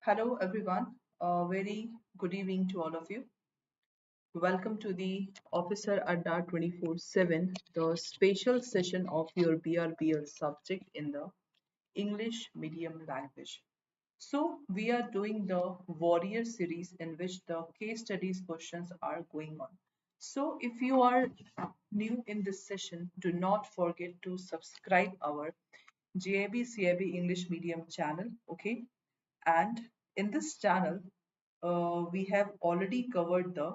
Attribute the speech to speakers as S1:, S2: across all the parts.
S1: Hello, everyone. A very good evening to all of you. Welcome to the Officer Adda 24/7, the special session of your BRBL subject in the English medium language. So, we are doing the Warrior series in which the case studies questions are going on. So, if you are new in this session, do not forget to subscribe our JAIIB CIB English medium channel. Okay, and in this channel, we have already covered the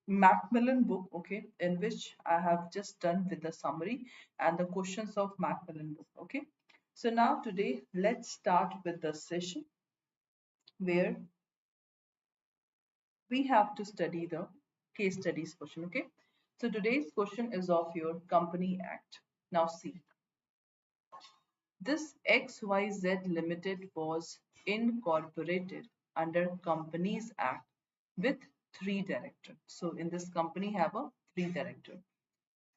S1: Macmillan book, okay, in which I have just done with the summary and the questions of Macmillan book, okay. So now today, let's start with the session where we have to study the case studies question, okay. So today's question is of your Company Act. Now see, this XYZ Limited was incorporated under Companies Act with three directors. So in this company have a three director.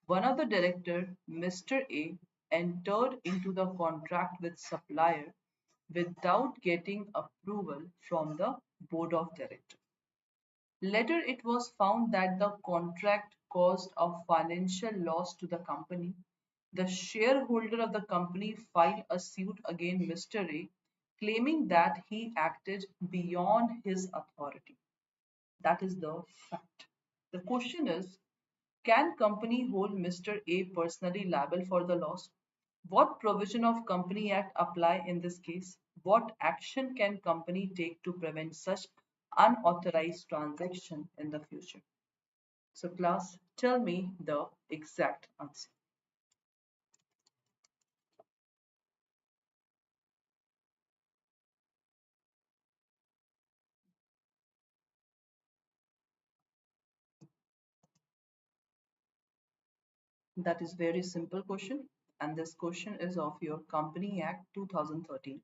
S1: One of the director, Mr. A, entered into the contract with supplier without getting approval from the board of directors. Later, it was found that the contract caused a financial loss to the company. The shareholder of the company filed a suit against Mr. A, claiming that he acted beyond his authority. That is the fact. The question is, can company hold Mr. A personally liable for the loss? What provision of Company Act apply in this case? What action can company take to prevent such unauthorized transaction in the future? So class, tell me the exact answer. That is very simple question, and this question is of your Company Act 2013.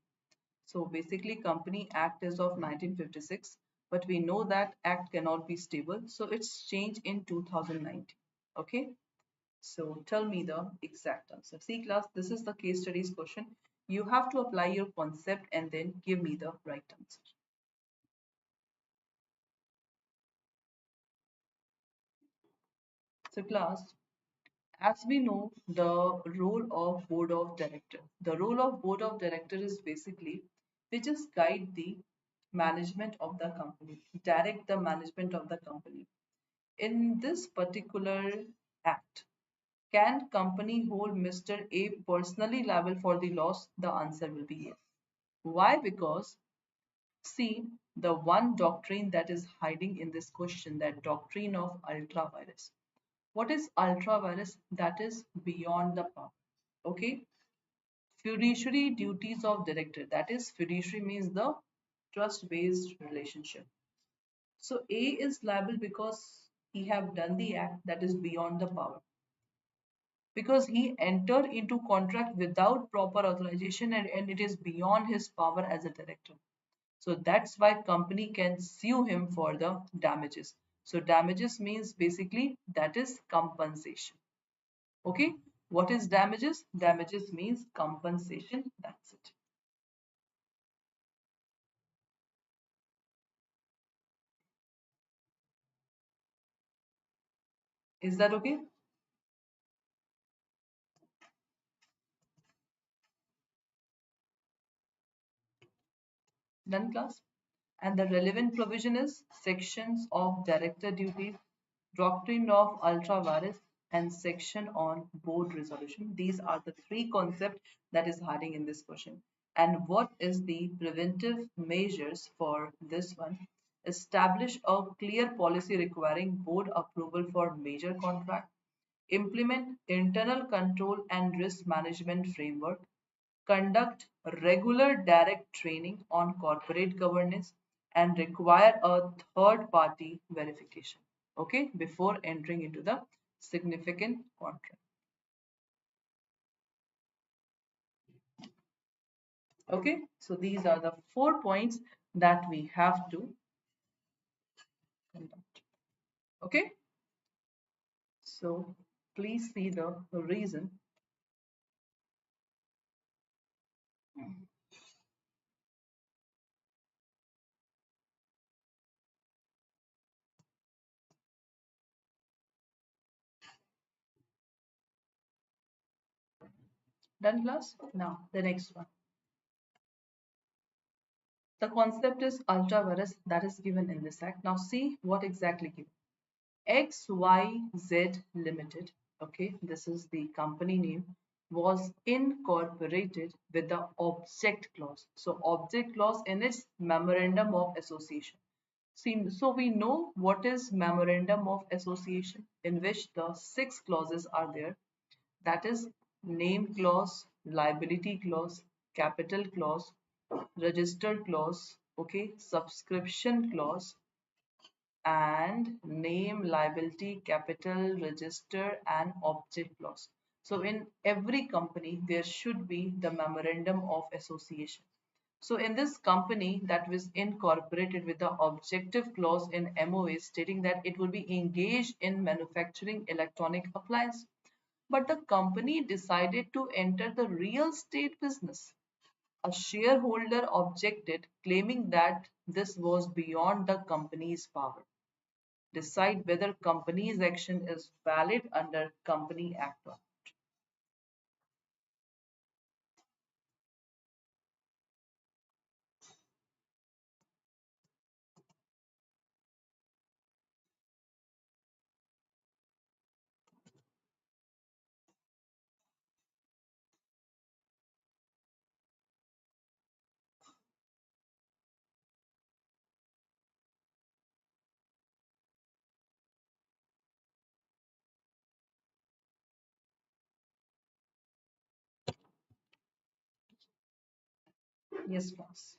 S1: So basically Company Act is of 1956, but we know that Act cannot be stable, so it's changed in 2019. Okay, so tell me the exact answer. See class, this is the case studies question. You have to apply your concept and then give me the right answer. So class, as we know, the role of board of director. The role of board of director is basically they just guide the management of the company, direct the management of the company. In this particular act, can company hold Mr. A personally liable for the loss? The answer will be yes. Why? Because see, the one doctrine that is hiding in this question, that doctrine of ultra virus. What is ultra virus? That is beyond the power. Okay. Fiduciary duties of director. That is fiduciary means the trust-based relationship. So A is liable because he have done the act that is beyond the power. Because he entered into contract without proper authorization and it is beyond his power as a director. So that's why company can sue him for the damages. So damages means basically that is compensation. Okay, what is damages? Damages means compensation. That's it. Is that okay? Done class? And the relevant provision is sections of director duties, doctrine of ultra vires, and section on board resolution. These are the three concepts that is hiding in this question. And what is the preventive measures for this one? Establish a clear policy requiring board approval for major contract. Implement internal control and risk management framework. Conduct regular direct training on corporate governance and require a third party verification, okay, before entering into the significant contract. Okay, so these are the 4 points that we have to conduct. Okay, so please see the reason. Done class? Now the next one. The concept is ultra virus that is given in this act. Now see what exactly given. XYZ Limited, okay, this is the company name, was incorporated with the object clause. So object clause in its memorandum of association. See, so we know what is memorandum of association, in which the six clauses are there. That is name clause, liability clause, capital clause, register clause, okay, subscription clause, and name, liability, capital, register, and object clause. So in every company, there should be the memorandum of association. So in this company that was incorporated with the objective clause in MOA stating that it will be engaged in manufacturing electronic appliance. But the company decided to enter the real estate business. A shareholder objected, claiming that this was beyond the company's power. Decide whether company's action is valid under Company Act 1. Yes, boss.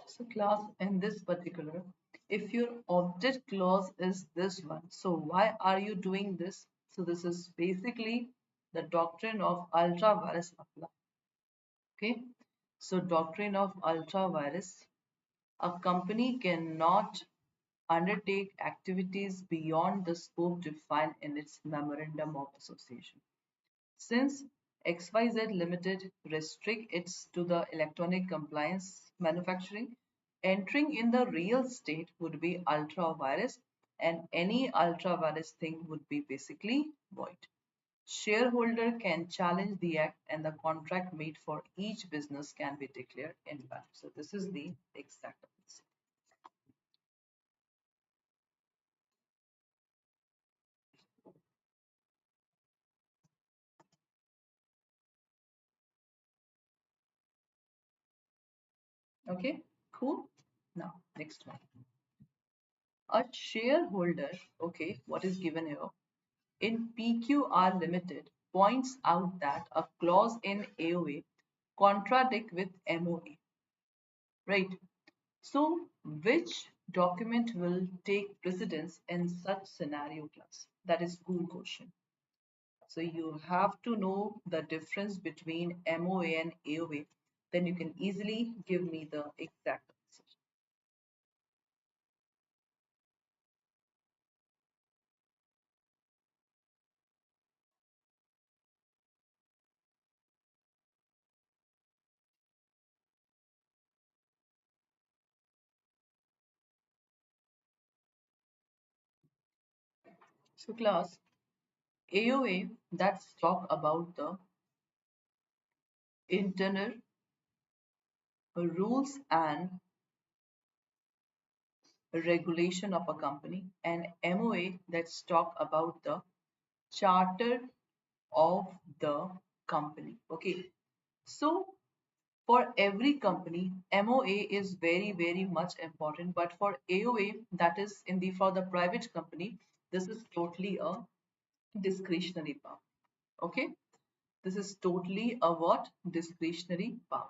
S1: So class in this particular, if your object clause is this one, so why are you doing this? So this is basically the doctrine of ultra virus apply. Okay. So doctrine of ultra virus, a company cannot undertake activities beyond the scope defined in its memorandum of association. Since XYZ Limited restrict its to the electronic compliance manufacturing, entering in the real estate would be ultra virus, and any ultra virus thing would be basically void. Shareholder can challenge the act and the contract made for each business can be declared invalid. So this is the exact opposite. Okay, cool. Now, next one. A shareholder, okay, what is given here? In PQR Limited points out that a clause in AOA contradict with MOA, right? So which document will take precedence in such scenario class? That is cool question. So you have to know the difference between MOA and AOA. Then you can easily give me the exact answer. So class, AOA, that's talk about the internal rules and regulation of a company, and MOA, let's talk about the charter of the company. Okay, so for every company, MOA is very much important, but for AOA, that is in the for the private company, this is totally a discretionary power. Okay, this is totally a what? Discretionary power.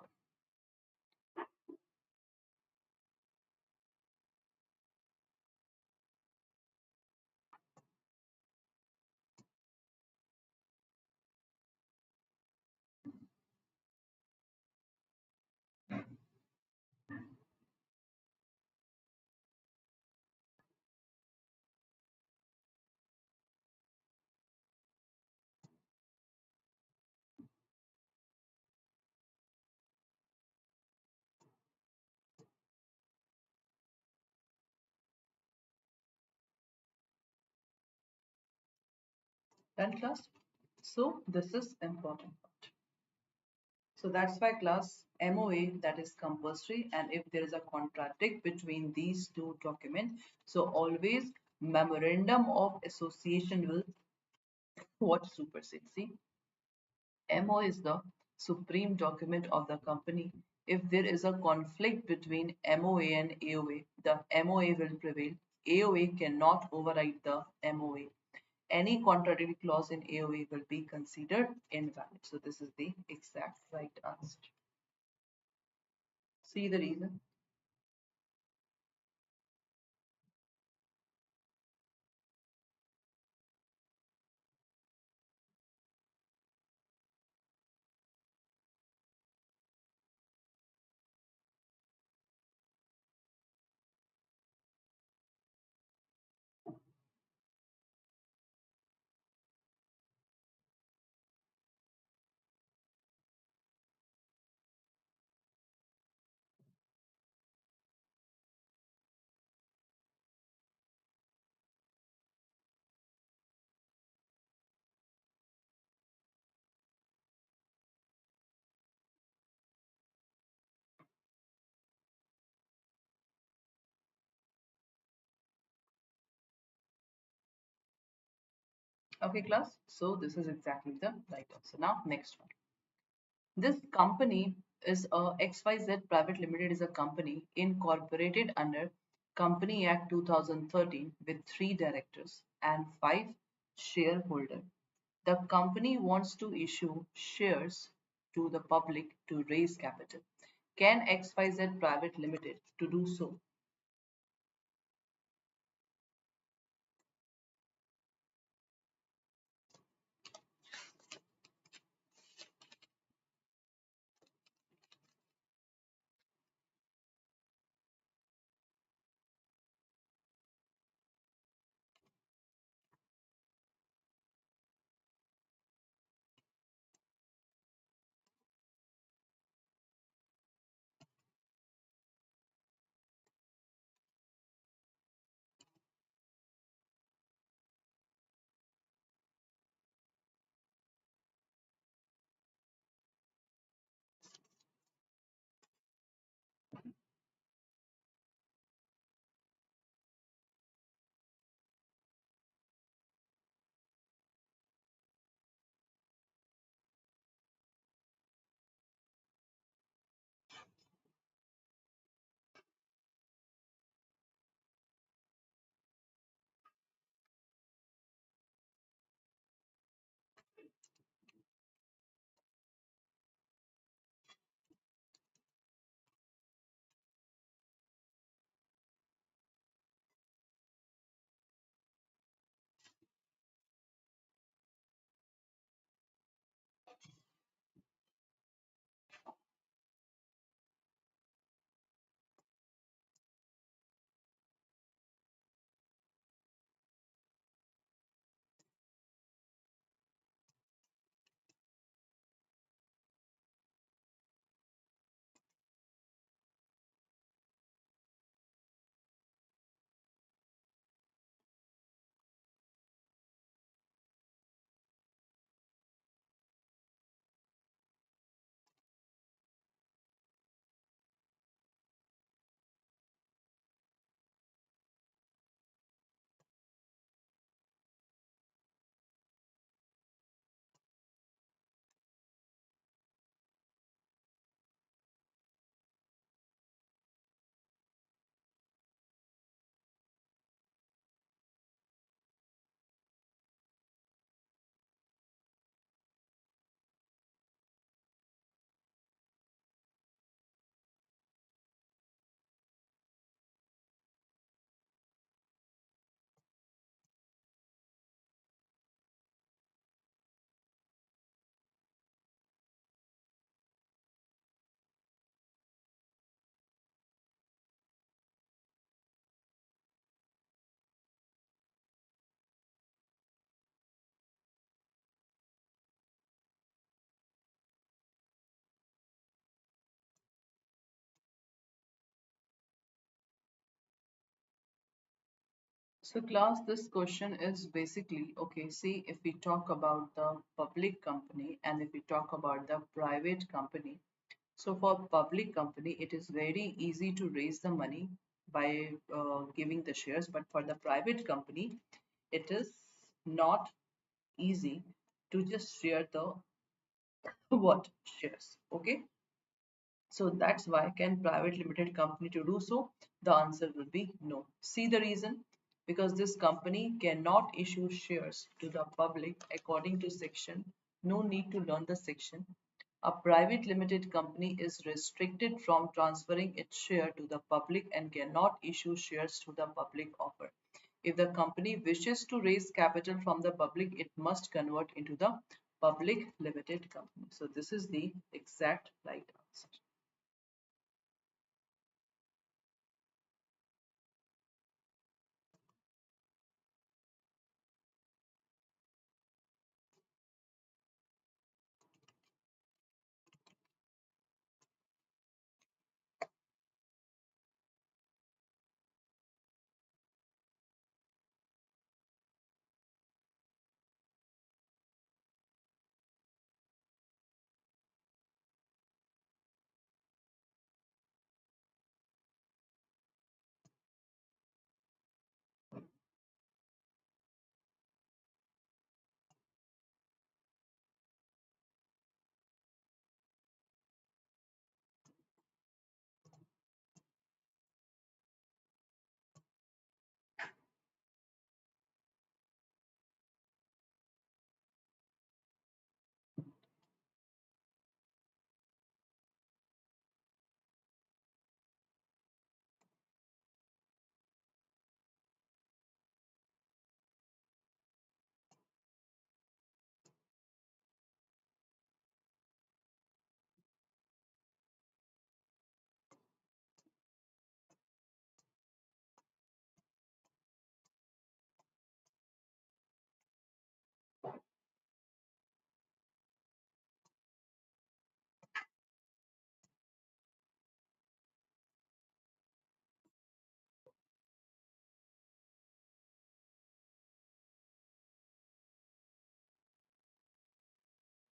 S1: Done class? So this is important part. So that's why class MOA that is compulsory, and if there is a contradict between these two documents, so always memorandum of association will what supersede. See, MO is the supreme document of the company. If there is a conflict between MOA and AOA, the MOA will prevail. AOA cannot override the MOA. Any contradictory clause in AOA will be considered invalid. So this is the exact right answer. See the reason. Okay, class. So this is exactly the right answer. Now, next one. This company is a XYZ Private Limited is a company incorporated under Company Act 2013 with 3 directors and 5 shareholders. The company wants to issue shares to the public to raise capital. Can XYZ Private Limited to do so? So class, this question is basically, okay, see if we talk about the public company and if we talk about the private company. So for public company, it is very easy to raise the money by giving the shares, but for the private company, it is not easy to just share the what shares. Okay, so that's why can private limited company to do so? The answer will be no. See the reason? Because this company cannot issue shares to the public according to section. No need to learn the section. A private limited company is restricted from transferring its share to the public and cannot issue shares to the public offer. If the company wishes to raise capital from the public, it must convert into the public limited company. So this is the exact right answer.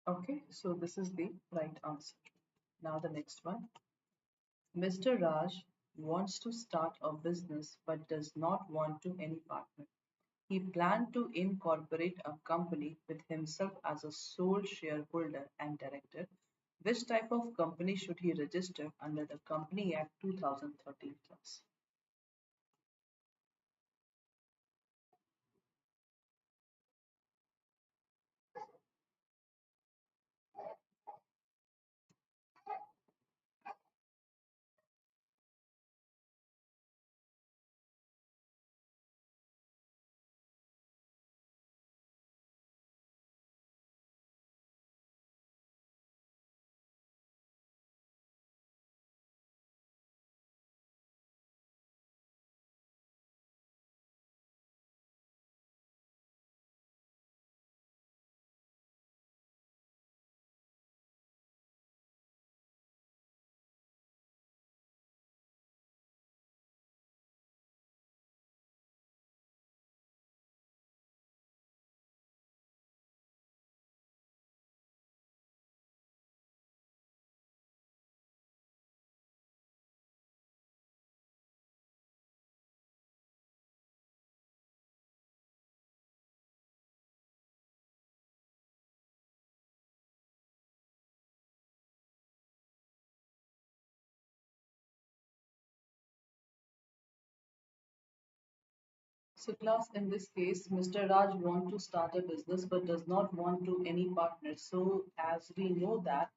S1: Okay, so this is the right answer. Now the next one. Mr. Raj wants to start a business but does not want to any partner. He planned to incorporate a company with himself as a sole shareholder and director. Which type of company should he register under the Company Act 2013 class? So class, in this case, Mr. Raj wants to start a business but does not want to any partner. So as we know that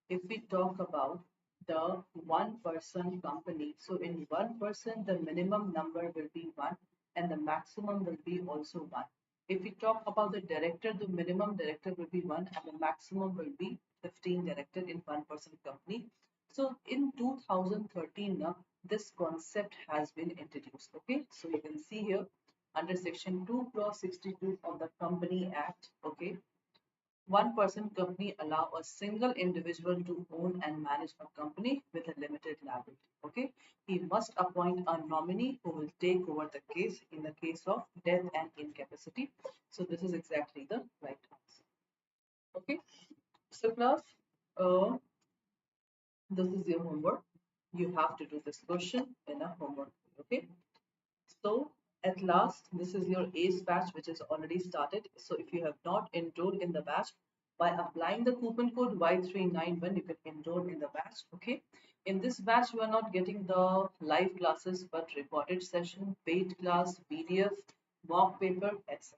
S1: if we talk about the one person company, so in one person, the minimum number will be one and the maximum will be also one. If we talk about the director, the minimum director will be one and the maximum will be 15 director in one person company. So in 2013, now, this concept has been introduced. Okay, so you can see here under section 2 clause 62 of the Company Act. Okay, one person company allow a single individual to own and manage a company with a limited liability. Okay, he must appoint a nominee who will take over the case in the case of death and incapacity. So this is exactly the right answer. Okay, so class, uh, this is your homework. You have to do this question in a homework. Okay, so at last, this is your ACE batch, which is already started. So if you have not enrolled in the batch, by applying the coupon code Y391, you can enroll in the batch. Okay. In this batch, you are not getting the live classes, but recorded session, paid class, PDF, mock paper, etc.